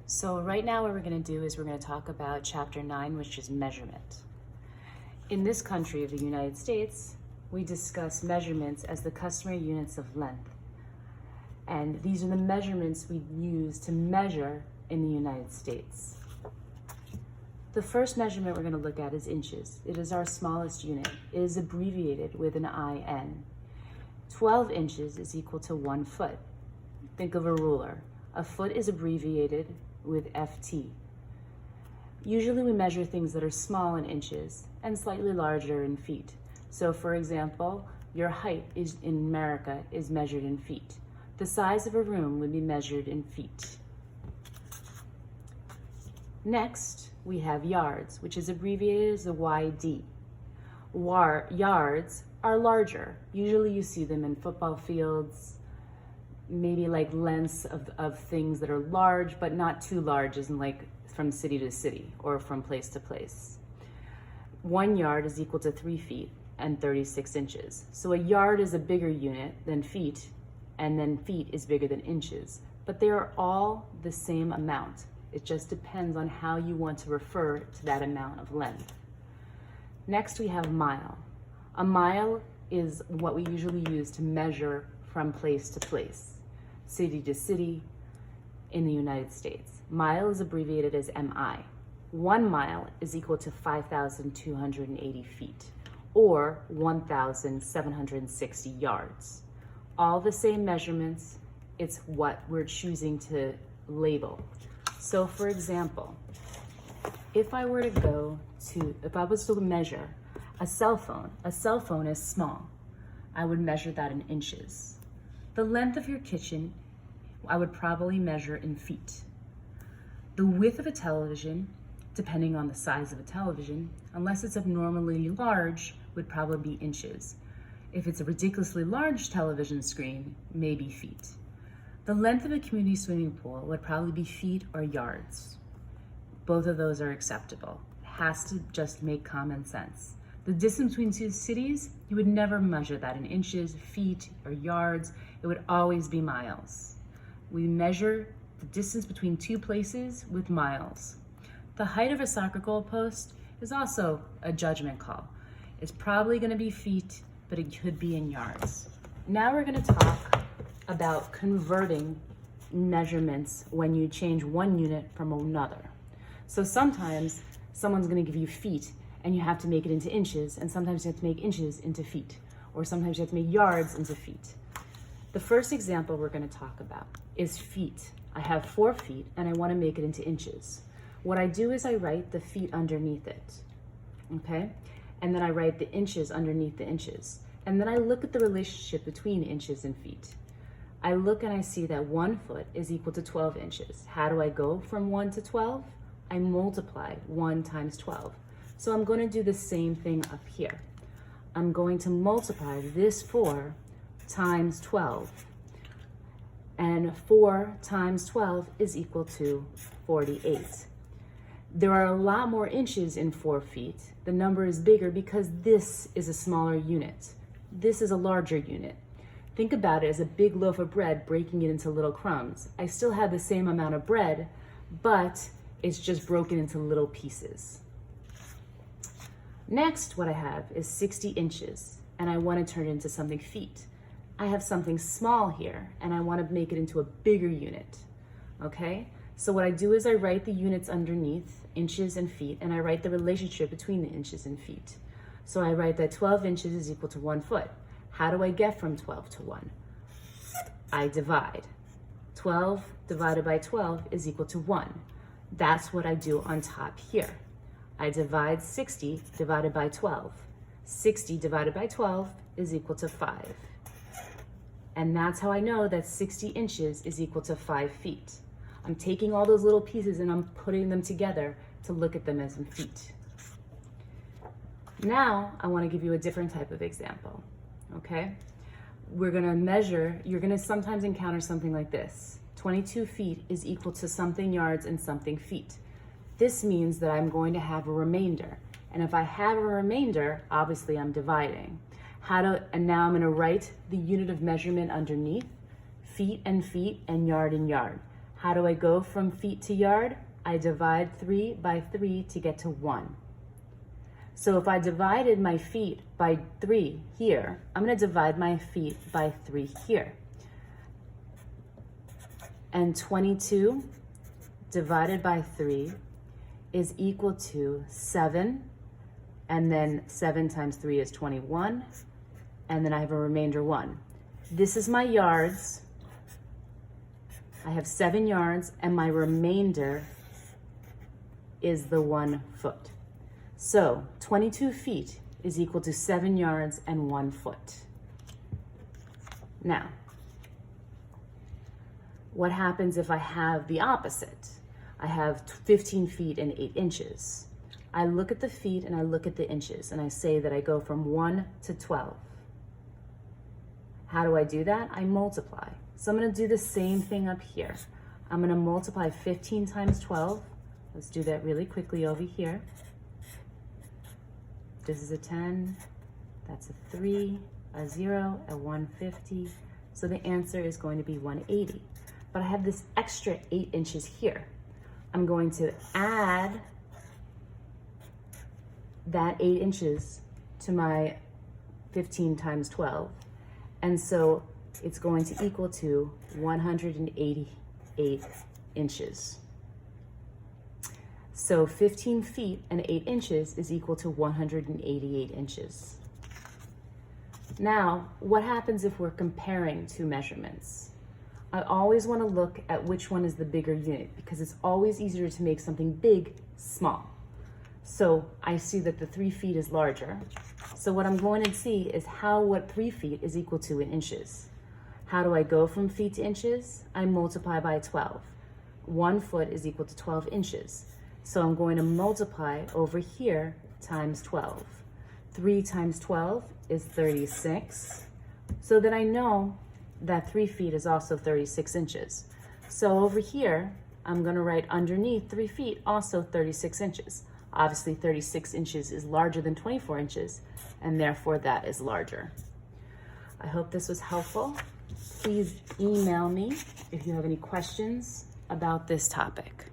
So right now what we're going to do is we're going to talk about Chapter 9, which is measurement. In this country of the United States, we discuss measurements as the customary units of length. And these are the measurements we use to measure in the United States. The first measurement we're going to look at is inches. It is our smallest unit. It is abbreviated with an IN. 12 inches is equal to 1 foot. Think of a ruler. A foot is abbreviated with FT. Usually we measure things that are small in inches and slightly larger in feet. So for example, your height in America is measured in feet. The size of a room would be measured in feet. Next, we have yards, which is abbreviated as a YD. Yards are larger. Usually you see them in football fields, maybe like lengths of things that are large, but not too large, as in like from city to city or from place to place. 1 yard is equal to 3 feet and 36 inches. So a yard is a bigger unit than feet, and then feet is bigger than inches, but they are all the same amount. It just depends on how you want to refer to that amount of length. Next, we have mile. A mile is what we usually use to measure from place to place, city to city in the United States. Mile is abbreviated as MI. 1 mile is equal to 5,280 feet, or 1,760 yards. All the same measurements, it's what we're choosing to label. So for example, if I was to measure a cell phone is small. I would measure that in inches. The length of your kitchen, I would probably measure in feet. The width of a television, depending on the size of a television, unless it's abnormally large, would probably be inches. If it's a ridiculously large television screen, maybe feet. The length of a community swimming pool would probably be feet or yards. Both of those are acceptable. It has to just make common sense. The distance between 2 cities, you would never measure that in inches, feet, or yards. It would always be miles. We measure the distance between 2 places with miles. The height of a soccer goal post is also a judgment call. It's probably going to be feet, but it could be in yards. Now we're going to talk about converting measurements when you change one unit from another. So sometimes someone's going to give you feet and you have to make it into inches, and sometimes you have to make inches into feet, or sometimes you have to make yards into feet. The first example we're going to talk about is feet. I have 4 feet and I want to make it into inches. What I do is I write the feet underneath it, okay? And then I write the inches underneath the inches. And then I look at the relationship between inches and feet. I look and I see that 1 foot is equal to 12 inches. How do I go from 1 to 12? I multiply 1 times 12. So I'm going to do the same thing up here. I'm going to multiply this 4 times 12. And 4 times 12 is equal to 48. There are a lot more inches in 4 feet. The number is bigger because this is a smaller unit. This is a larger unit. Think about it as a big loaf of bread, breaking it into little crumbs. I still have the same amount of bread, but it's just broken into little pieces. Next, what I have is 60 inches, and I want to turn it into something feet. I have something small here, and I want to make it into a bigger unit, okay? So what I do is I write the units underneath, inches and feet, and I write the relationship between the inches and feet. So I write that 12 inches is equal to 1 foot. How do I get from 12 to 1? I divide. 12 divided by 12 is equal to 1. That's what I do on top here. I divide 60 divided by 12. 60 divided by 12 is equal to 5. And that's how I know that 60 inches is equal to 5 feet. I'm taking all those little pieces and I'm putting them together to look at them as in feet. Now, I want to give you a different type of example, okay? We're going to measure, you're going to sometimes encounter something like this. 22 feet is equal to something yards and something feet. This means that I'm going to have a remainder. And if I have a remainder, obviously I'm dividing. And now I'm going to write the unit of measurement underneath, feet and yard and yard. How do I go from feet to yard? I divide 3 by 3 to get to 1. So if I divided my feet by 3 here, I'm going to divide my feet by 3 here. And 22 divided by 3 is equal to 7. And then 7 times 3 is 21. And then I have a remainder 1. This is my yards. I have 7 yards, and my remainder is the 1 foot. So 22 feet is equal to 7 yards and 1 foot. Now, what happens if I have the opposite? I have 15 feet and 8 inches. I look at the feet and I look at the inches, and I say that I go from 1 to 12. How do I do that? I multiply. So I'm going to do the same thing up here. I'm going to multiply 15 times 12. Let's do that really quickly over here. This is a 10, that's a 3, a 0, a 150. So the answer is going to be 180. But I have this extra 8 inches here. I'm going to add that 8 inches to my 15 times 12. And so it's going to equal to 188 inches. So 15 feet and 8 inches is equal to 188 inches. Now, what happens if we're comparing two measurements? I always want to look at which one is the bigger unit, because it's always easier to make something big small. So I see that the 3 feet is larger. So what I'm going to see is what 3 feet is equal to in inches. How do I go from feet to inches? I multiply by 12. 1 foot is equal to 12 inches. So I'm going to multiply over here times 12. 3 times 12 is 36. So that I know that 3 feet is also 36 inches. So over here, I'm going to write underneath 3 feet also 36 inches. Obviously 36 inches is larger than 24 inches, and therefore that is larger. I hope this was helpful. Please email me if you have any questions about this topic.